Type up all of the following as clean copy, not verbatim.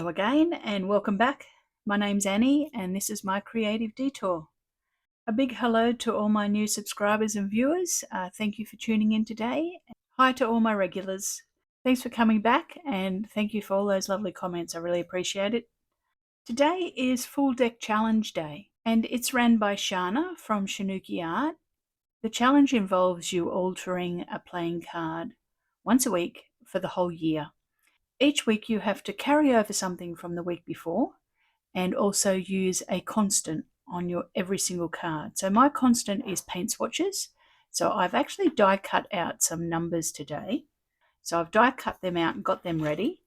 Hello again and welcome back. My name's Annie and this is my creative detour. A big hello to all my new subscribers and viewers. Thank you for tuning in today. Hi to all my regulars. Thanks for coming back and thank you for all those lovely comments. I really appreciate it. Today is Full Deck Challenge Day and it's ran by Shana from ShanoukiArt. The challenge involves you altering a playing card once a week for the whole year. Each week you have to carry over something from the week before and also use a constant on your every single card. So my constant is paint swatches. So I've actually die cut out some numbers today. So I've die cut them out and got them ready.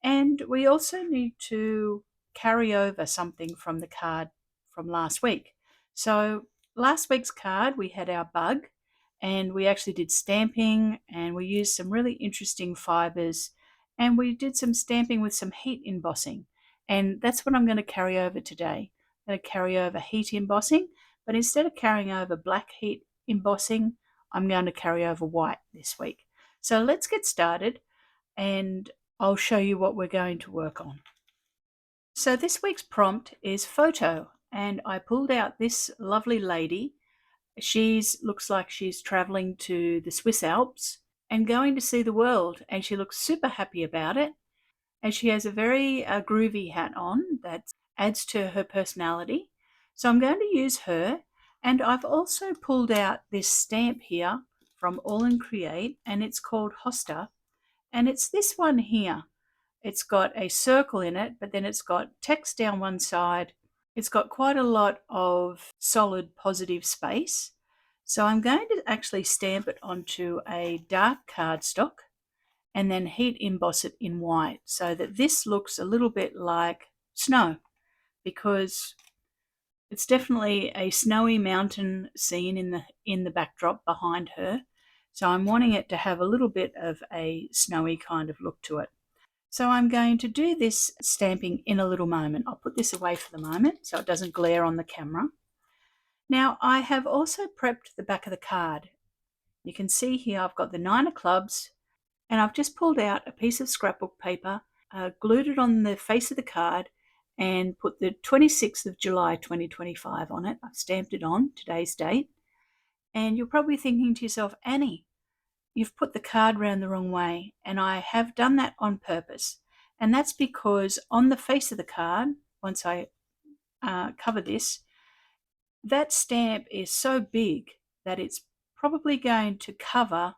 And we also need to carry over something from the card from last week. So last week's card, we had our bug and we actually did stamping and we used some really interesting fibers and we did some stamping with some heat embossing. And that's what I'm going to carry over today. I'm going to carry over heat embossing, but instead of carrying over black heat embossing, I'm going to carry over white this week. So let's get started and I'll show you what we're going to work on. So this week's prompt is photo, and I pulled out this lovely lady. She looks like she's traveling to the Swiss Alps and going to see the world, and she looks super happy about it. And she has a very groovy hat on that adds to her personality. So I'm going to use her, and I've also pulled out this stamp here from All and Create, and it's called Hosta. And it's this one here. It's got a circle in it, but then it's got text down one side. It's got quite a lot of solid positive space. So I'm going to actually stamp it onto a dark cardstock and then heat emboss it in white so that this looks a little bit like snow, because it's definitely a snowy mountain scene in the backdrop behind her. So I'm wanting it to have a little bit of a snowy kind of look to it. So I'm going to do this stamping in a little moment. I'll put this away for the moment so it doesn't glare on the camera. Now I have also prepped the back of the card. You can see here I've got the 9 of clubs and I've just pulled out a piece of scrapbook paper, glued it on the face of the card and put the 26th of July 2025 on it. I've stamped it on today's date. And you're probably thinking to yourself, Annie, you've put the card round the wrong way, and I have done that on purpose. And that's because on the face of the card, once I cover this, that stamp is so big that it's probably going to cover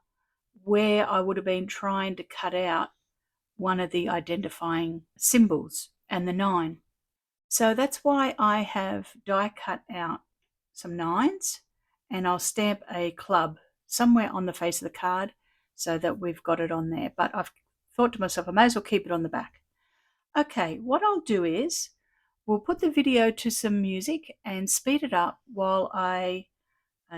where I would have been trying to cut out one of the identifying symbols and the 9. So that's why I have die cut out some 9s, and I'll stamp a club somewhere on the face of the card so that we've got it on there. But I've thought to myself, I may as well keep it on the back. Okay, what I'll do is we'll put the video to some music and speed it up while I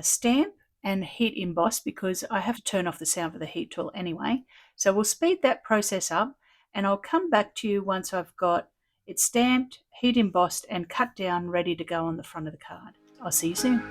stamp and heat emboss, because I have to turn off the sound for the heat tool anyway. So we'll speed that process up and I'll come back to you once I've got it stamped, heat embossed and cut down, ready to go on the front of the card. I'll see you soon.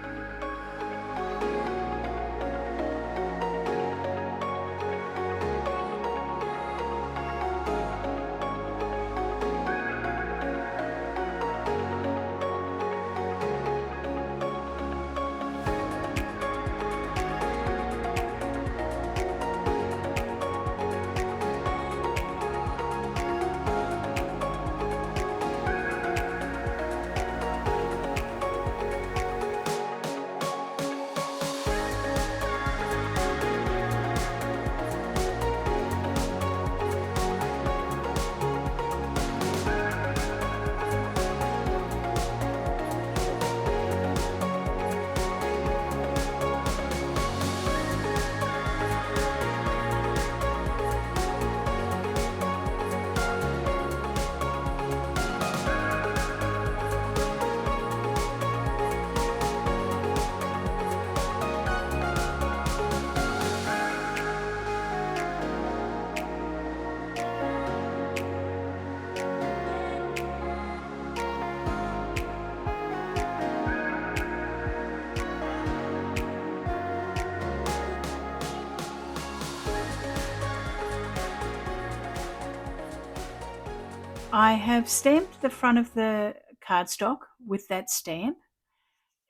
I have stamped the front of the cardstock with that stamp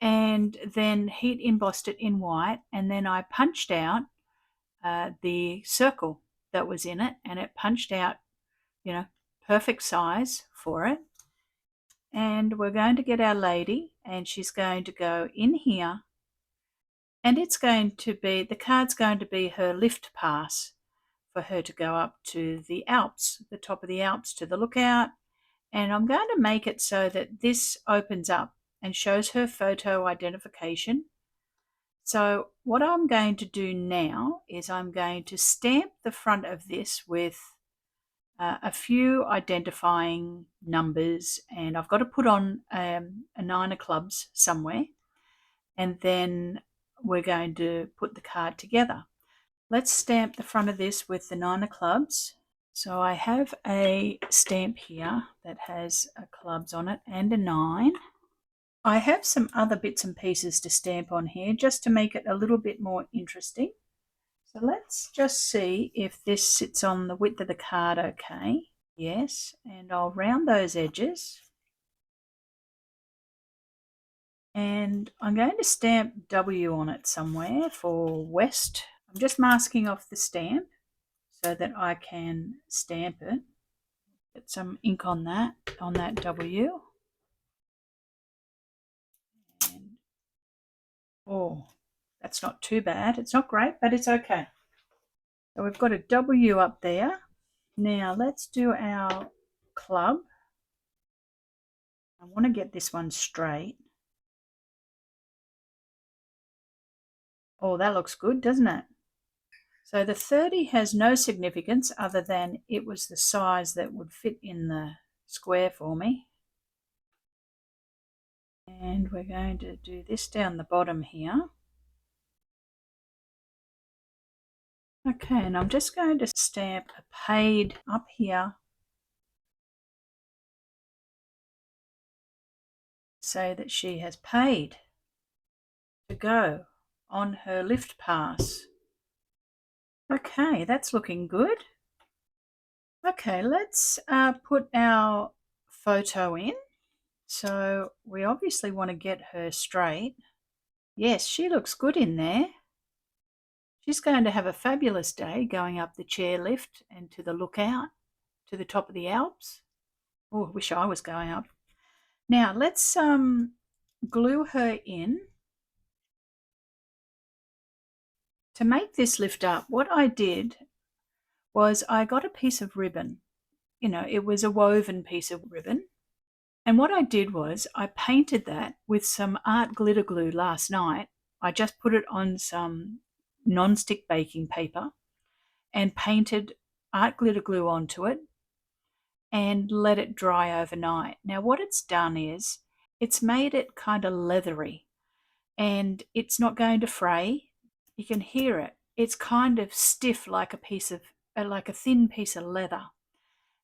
and then heat embossed it in white, and then I punched out the circle that was in it, and it punched out, perfect size for it. And we're going to get our lady, and she's going to go in here, and it's going to be, the card's going to be her lift pass for her to go up to the Alps, the top of the Alps, to the lookout. And I'm going to make it so that this opens up and shows her photo identification. So what I'm going to do now is I'm going to stamp the front of this with a few identifying numbers, and I've got to put on a nine of clubs somewhere, and then we're going to put the card together. Let's stamp the front of this with the nine of clubs. So I have a stamp here that has a clubs on it and a 9. I have some other bits and pieces to stamp on here just to make it a little bit more interesting. So let's just see if this sits on the width of the card okay. Yes, and I'll round those edges. And I'm going to stamp W on it somewhere for west. I'm just masking off the stamp so that I can stamp it. Get some ink on that W. And, oh, that's not too bad. It's not great, but it's okay. So we've got a W up there. Now let's do our club. I want to get this one straight. Oh, that looks good, doesn't it? So the 30 has no significance other than it was the size that would fit in the square for me. And we're going to do this down the bottom here. Okay, and I'm just going to stamp a paid up here so that she has paid to go on her lift pass. Okay, that's looking good. Okay, let's put our photo in. So we obviously want to get her straight. Yes, she looks good in there. She's going to have a fabulous day going up the chairlift and to the lookout to the top of the Alps. Oh, I wish I was going up. Now let's glue her in. To make this lift up, what I did was I got a piece of ribbon. It was a woven piece of ribbon. And what I did was I painted that with some art glitter glue last night. I just put it on some non-stick baking paper and painted art glitter glue onto it and let it dry overnight. Now what it's done is it's made it kind of leathery, and it's not going to fray. You can hear it. It's kind of stiff like a thin piece of leather.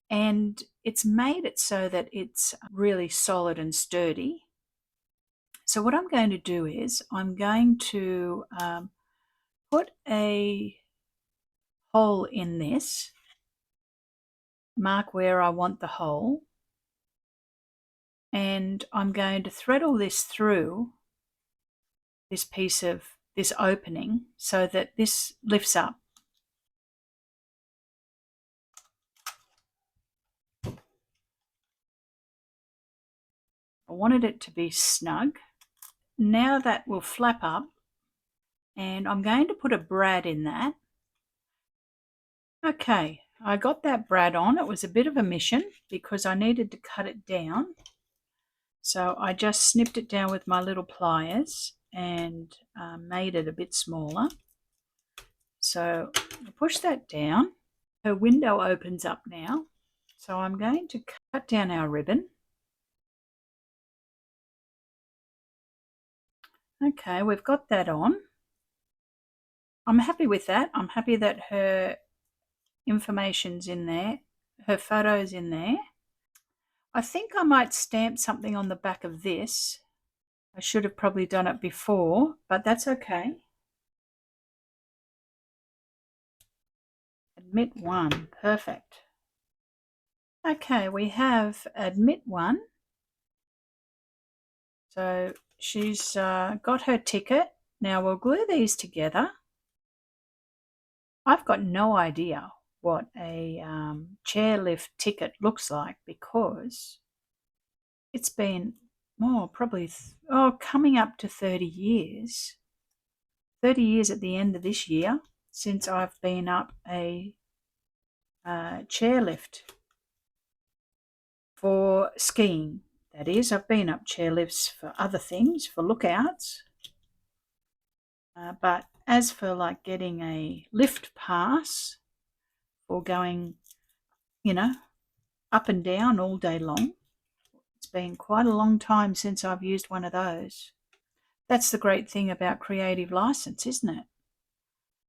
And it's made it so that it's really solid and sturdy. So what I'm going to do is I'm going to put a hole in this, mark where I want the hole, and I'm going to thread all this through this piece of this opening so that this lifts up. I wanted it to be snug. Now that will flap up, and I'm going to put a brad in that. Okay, I got that brad on. It was a bit of a mission because I needed to cut it down. So I just snipped it down with my little pliers and made it a bit smaller. So I push that down. Her window opens up now. So I'm going to cut down our ribbon. Okay, we've got that on. I'm happy with that. I'm happy that her information's in there, her photo's in there. I think I might stamp something on the back of this. I should have probably done it before, but that's okay. Admit 1, perfect. Okay, we have admit one. So she's got her ticket. Now we'll glue these together. I've got no idea what a chairlift ticket looks like because it's been probably coming up to 30 years. 30 years at the end of this year since I've been up a chairlift for skiing. That is, I've been up chairlifts for other things, for lookouts. But as for like getting a lift pass for going, up and down all day long, it's been quite a long time since I've used one of those. That's the great thing about creative license, isn't it?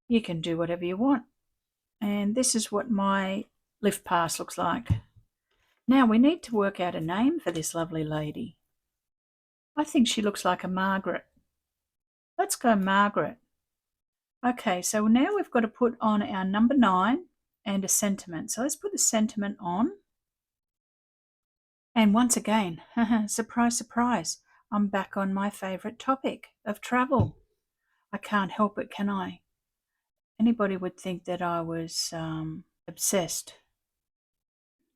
You can do whatever you want. And this is what my lift pass looks like. Now we need to work out a name for this lovely lady. I think she looks like a Margaret. Let's go Margaret. Okay, so now we've got to put on our number 9 and a sentiment. So let's put the sentiment on. And once again, surprise, surprise, I'm back on my favourite topic of travel. I can't help it, can I? Anybody would think that I was obsessed.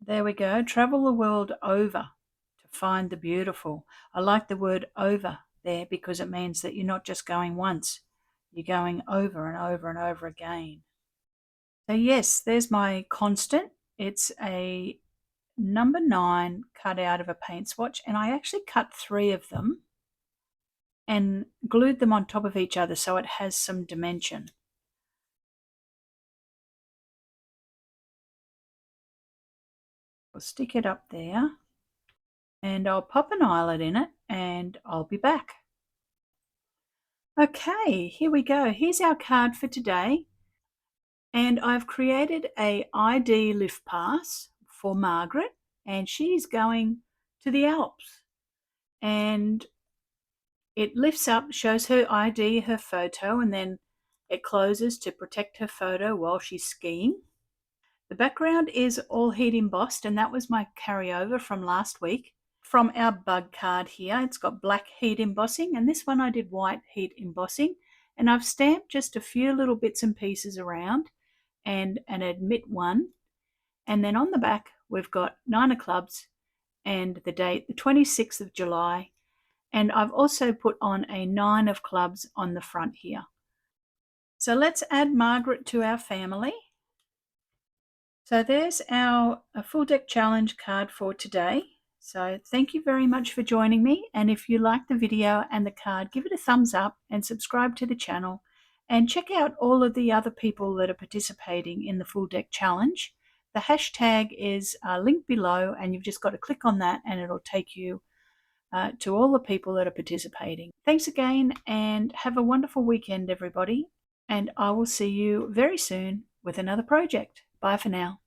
There we go. Travel the world over to find the beautiful. I like the word over there because it means that you're not just going once, you're going over and over and over again. So yes, there's my constant. It's a number 9 cut out of a paint swatch, and I actually cut 3 of them and glued them on top of each other so it has some dimension. I'll stick it up there and I'll pop an eyelet in it and I'll be back. Okay, here we go. Here's our card for today. And I've created a ID lift pass for Margaret, and she's going to the Alps. And it lifts up, shows her ID, her photo, and then it closes to protect her photo while she's skiing. The background is all heat embossed, and that was my carryover from last week. From our bug card here, it's got black heat embossing, and this one I did white heat embossing, and I've stamped just a few little bits and pieces around and an admit one, and then on the back we've got 9 of clubs and the date, the 26th of July, and I've also put on a 9 of clubs on the front here. So let's add Margaret to our family. So there's our full deck challenge card for today. So thank you very much for joining me, and if you like the video and the card, give it a thumbs up and subscribe to the channel, and check out all of the other people that are participating in the full deck challenge. The hashtag is linked below, and you've just got to click on that and it'll take you to all the people that are participating. Thanks again, and have a wonderful weekend, everybody, and I will see you very soon with another project. Bye for now.